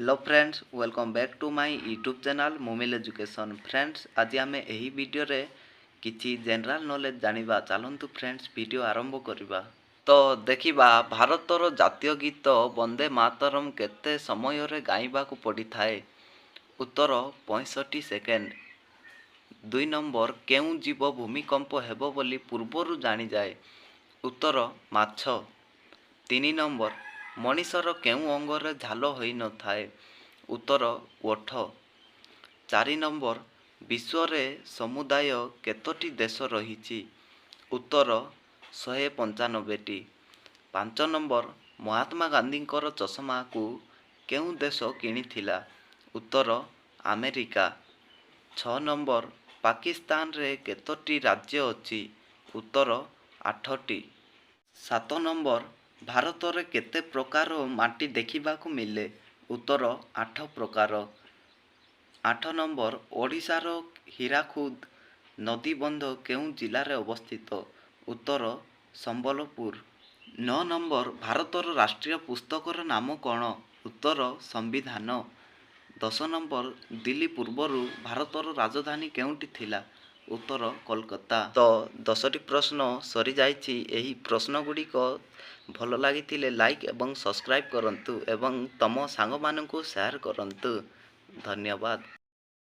Hello friends, welcome back to my YouTube channel Mumil education. Friends, आज आम यही video रे किछि जनरल नॉलेज जानिबा। चलंतु फ्रेंड्स, वीडियो आरंभ करिबा। तो देखिबा, भारतर जातीय गीत वंदे मातरम केते समय रे गाइबा को पड़ी थाए। उत्तर 65 सेकेंड। 2 नंबर, केउ जीव भूमिकंप हेबो बोली पूर्वरु जानि जाए। उत्तर माछ। 3 नंबर, मनीषर केउ अंगरे झाल होई न थाए। उत्तर ओठ। 4 नंबर, विश्व रे समुदाय केतोटी देश रहिछि। उत्तर 195टी। 5 नंबर, महात्मा गांधींकर चश्मा को केउ देश किनिथिला। उत्तर अमेरिका। 6 नंबर, पाकिस्तान रे केतोटी राज्य अछि। उत्तर 8टी। 7 नंबर, भारत रे केते प्रकार माटी देखिबा को मिले। उत्तर 8 प्रकार। 8 नंबर, ओडिशा रो हीराकुद नदी बंध केउ जिला रे अवस्थित। उत्तर संबलपुर। 9 नंबर, भारतर राष्ट्रीय पुस्तकर नाम कौन। उत्तर संविधान। 10 नंबर, दिल्ली पूर्वरु भारतर राजधानी केउंटी थिला। उत्तर कोलकाता। तो 10टी प्रश्न सरी जाइछि। एही प्रश्न गुड़िक भल लागिथिले लाइक एवं सब्सक्राइब करंतु एवं तम सांग मानकु शेयर करंतु। धन्यवाद।